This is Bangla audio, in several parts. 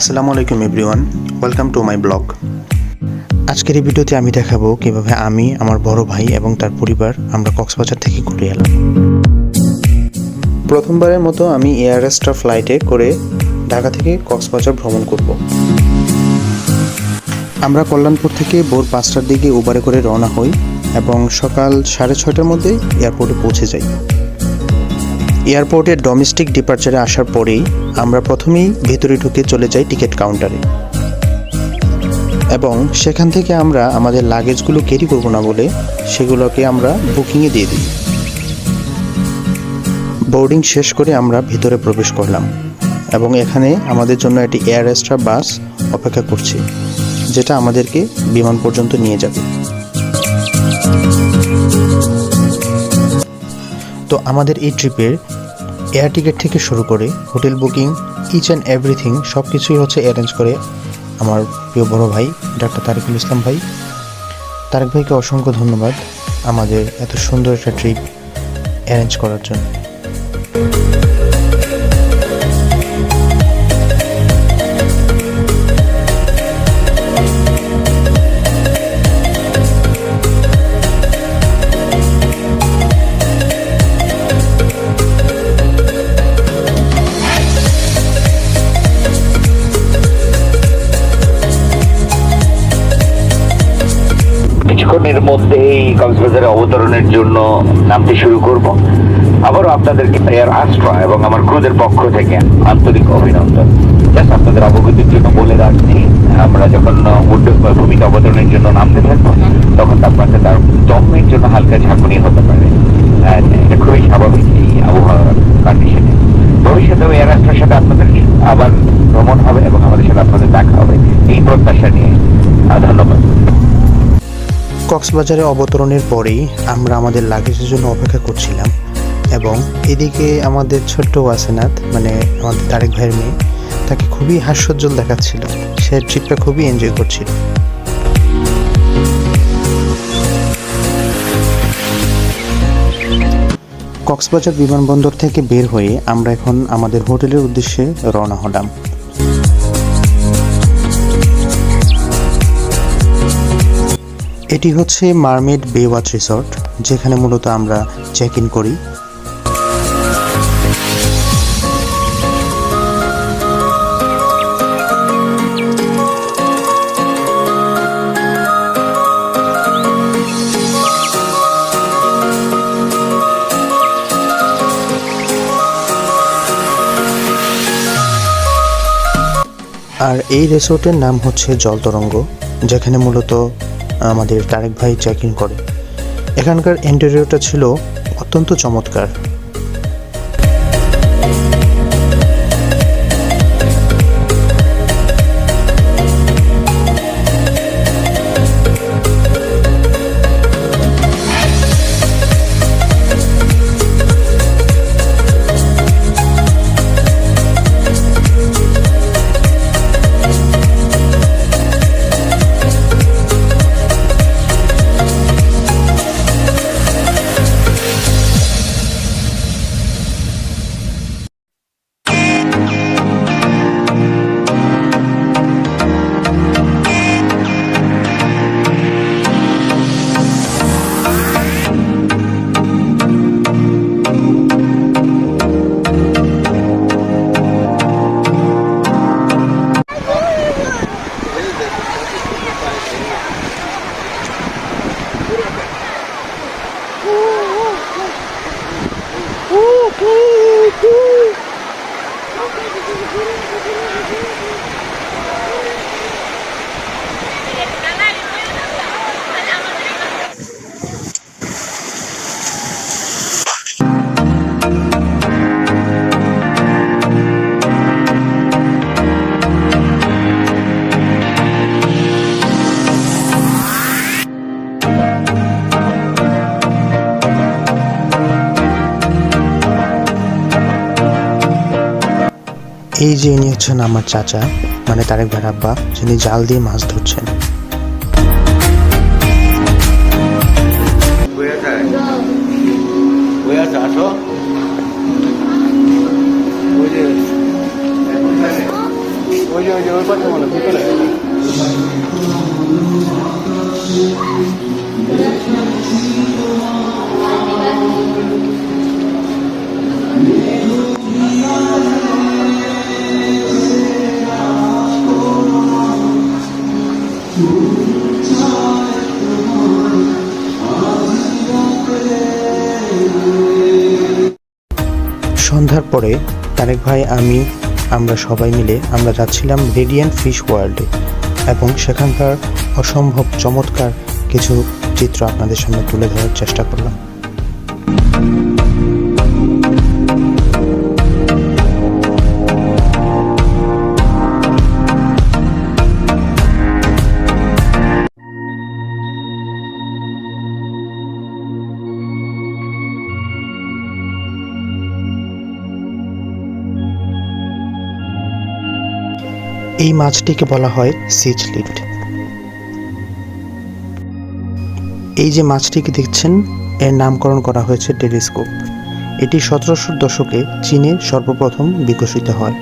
আসসালামু আলাইকুম everyone, welcome to my blog. আজকের এই ভিডিওতে আমি দেখাবো কিভাবে আমি, আমার বড় ভাই এবং তার পরিবার আমরা কক্সবাজার থেকে ঘুরে এলাম। প্রথমবারের মতো আমি এয়ার এক্সট্রা ফ্লাইটে করে ঢাকা থেকে কক্সবাজার ভ্রমণ করব। আমরা কল্যাণপুর থেকে ভোর 5টার দিকে উবারে করে রওনা হই এবং সকাল 6:30টার মধ্যে এয়ারপোর্টে পৌঁছে যাই। এয়ারপোর্টের ডোমেস্টিক ডিপার্চারে আসার পরেই আমরা প্রথমেই ভেতরে ঢুকে চলে যাই টিকিট কাউন্টারে এবং সেখান থেকে আমরা আমাদের লাগেজগুলো ক্যারি করব না বলে সেগুলোকে আমরা বুকিংয়ে দিয়ে দিই। বোর্ডিং শেষ করে আমরা ভিতরে প্রবেশ করলাম এবং এখানে আমাদের জন্য একটি এয়ার এক্সট্রা বাস অপেক্ষা করছে, যেটা আমাদেরকে বিমান পর্যন্ত নিয়ে যাবে। তো আমাদের এই ট্রিপের এয়ার টিকিট থেকে শুরু করে hotel booking, each and everything সব কিছুই হচ্ছে অ্যারেঞ্জ করে আমার প্রিয় বড় ভাই ডাক্তার তারিকুল ইসলাম ভাই। তারেক ভাইকে অসংখ্য ধন্যবাদ আমাদের এত সুন্দর একটা ট্রিপ অ্যারেঞ্জ করার জন্য। কিছুক্ষণের মধ্যেই কক্সবাজারে অবতরণের জন্য নামতে শুরু করব। আবারও আপনাদেরকে এয়ার আস্ট্রা এবং আমার ক্রুদের পক্ষ থেকে আন্তরিক অভিনন্দন। জাস্ট আপনাদের অবগতির জন্য বলে রাখছি, আমরা যখন ভূমিতে অবতরণের জন্য নামতে থাকবো তখন তাপমাত্রা তার দমের জন্য হালকা ঝাঁকুনি হতে পারে। এটা খুবই স্বাভাবিক এই আবহাওয়ার কন্ডিশনে। ভবিষ্যতেও এয়ার আস্ট্রার সাথে আপনাদের আবার ভ্রমণ হবে এবং আমাদের সাথে আপনাদের দেখা হবে এই প্রত্যাশা নিয়ে। ধন্যবাদ। কক্সবাজারে অবতরণের পরেই আমরা আমাদের লাগেজের জন্য অপেক্ষা করছিলাম এবং এদিকে আমাদের ছোট্ট ওয়াসেনাথ, মানে আমাদের তারেক ভাইয়ের মেয়ে, তাকে খুবই হাস্যোজ্জ্বল দেখাচ্ছিল। সে ট্রিপটা খুবই এনজয় করছিল। কক্সবাজার বিমানবন্দর থেকে বের হয়ে আমরা এখন আমাদের হোটেলের উদ্দেশ্যে রওনা হলাম। এটি হচ্ছে মারমেড বে ওয়াচ রিসর্ট, যেখানে মূলত আমরা চেক ইন করি। আর এই রিসোর্টের নাম হচ্ছে জলতরঙ্গ, যেখানে মূলত আমাদের তারেক ভাই চেক ইন করে। এখানকার ইন্টেরিয়রটা ছিল অত্যন্ত চমৎকার। এই যে ইনি হচ্ছেন আমার চাচা, মানে তারেক ভাইয়ের আব্বা, যিনি জাল দিয়ে মাছ ধরছেন। ওই পাশে মনে ভিতরে সন্ধ্যার পরে তারেক ভাই আমরা সবাই মিলে আমরা যাচ্ছিলাম রেডিয়েন্ট ফিশ ওয়ার্ল্ডে এবং সেখানকার অসম্ভব চমৎকার কিছু চিত্র আপনাদের সামনে তুলে ধরার চেষ্টা করলাম। এই মাছটিকে বলা হয় সিচলিড। এই যে মাছটিকে দেখছেন এর নামকরণ করা হয়েছে টেলিস্কোপ। এটি 1700 দশকে চীনে সর্বপ্রথম বিকশিত হয়।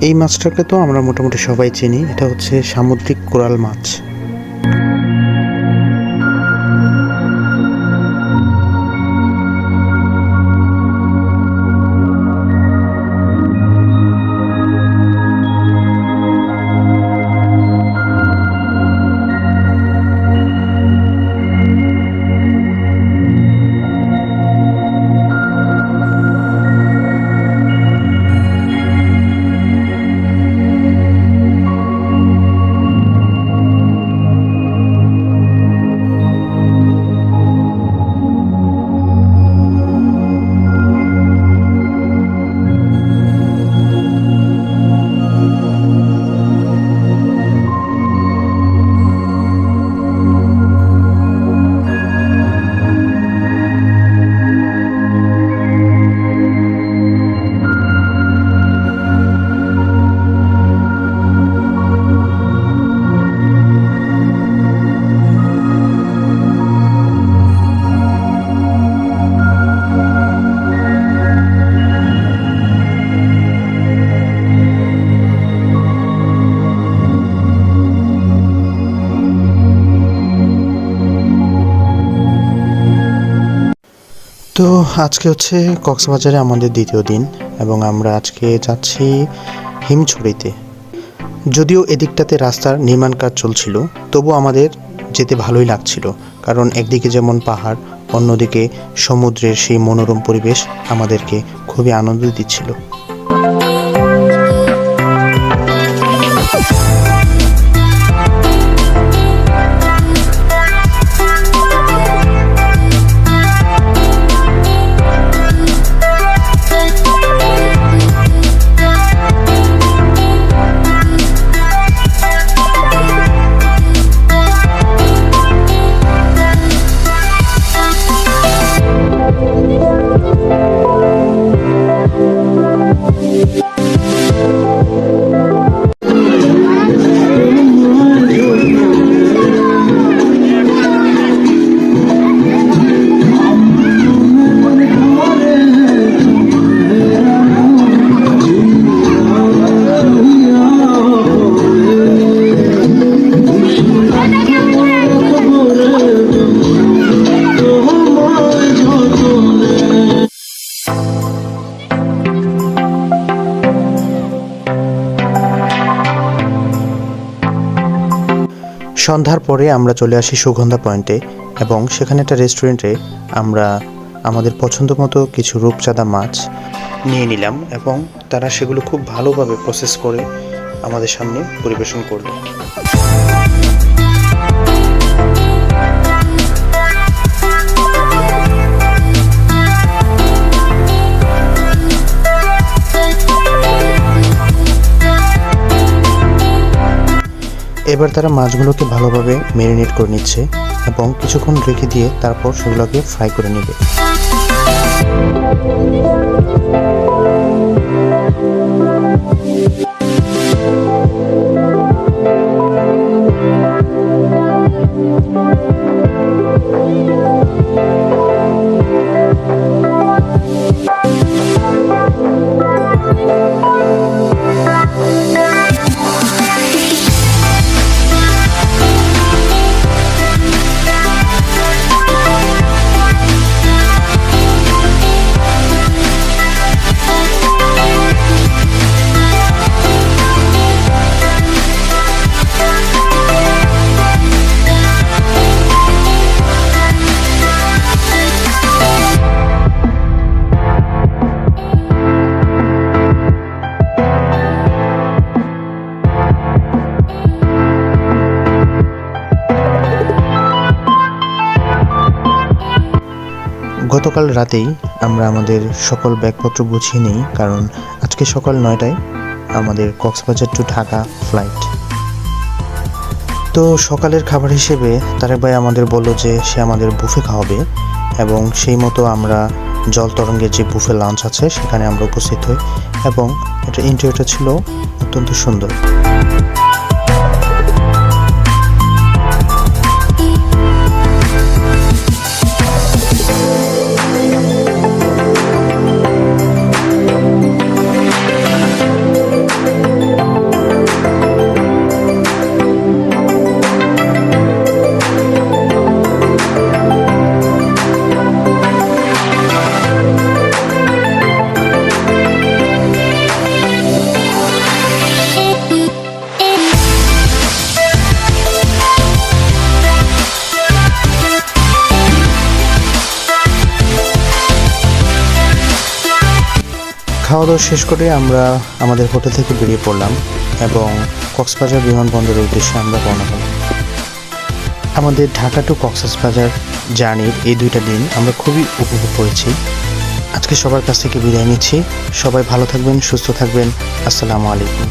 এই মাছটাকে তো আমরা মোটামুটি সবাই চিনি, এটা হচ্ছে সামুদ্রিক কোরাল মাছ। তো আজকে হচ্ছে কক্সবাজারে আমাদের দ্বিতীয় দিন এবং আমরা আজকে যাচ্ছি হিমছড়িতে। যদিও এদিকটাতে রাস্তার নির্মাণ কাজ চলছিল, তবু আমাদের যেতে ভালোই লাগছিল, কারণ একদিকে যেমন পাহাড়, অন্যদিকে সমুদ্রের সেই মনোরম পরিবেশ আমাদেরকে খুবই আনন্দ দিচ্ছিল। সন্ধ্যার পরে আমরা চলে আসি সুগন্ধা পয়েন্টে এবং সেখানে একটা রেস্টুরেন্টে আমরা আমাদের পছন্দ মতো কিছু রূপচাঁদা মাছ নিয়ে নিলাম এবং তারা সেগুলো খুব ভালোভাবে প্রসেস করে আমাদের সামনে পরিবেশন করলো। এবার তারা মাছগুলোকে ভালোভাবে ম্যারিনেট করে নিচ্ছে এবং কিছুক্ষণ রেখে দিয়ে তারপর সেগুলোকে ফ্রাই করে নেবে। গতকাল রাতেই আমরা আমাদের সকল ব্যাগপত্র গুছিয়ে নিই, কারণ আজকে সকাল 9টায় আমাদের কক্সবাজার টু ঢাকা ফ্লাইট। তো সকালের খাবার হিসেবে তারেক ভাই আমাদের বললো যে সে আমাদের বুফে খাওয়াবে এবং সেই মতো আমরা জল তরঙ্গের যে বুফে লাঞ্চ আছে সেখানে আমরা উপস্থিত হই এবং এটা ইন্টারভিউটা ছিল অত্যন্ত সুন্দর। খাওয়া দাওয়া শেষ করে আমরা আমাদের হোটেল থেকে বেরিয়ে পড়লাম এবং কক্সবাজার বিমানবন্দরের উদ্দেশ্যে আমরা রওনা হলাম। আমাদের ঢাকা টু কক্সবাজার জার্নির এই 2টা দিন আমরা খুবই উপভোগ করেছি। আজকে সবার কাছ থেকে বিদায় নিচ্ছি। সবাই ভালো থাকবেন, সুস্থ থাকবেন। আসসালামু আলাইকুম।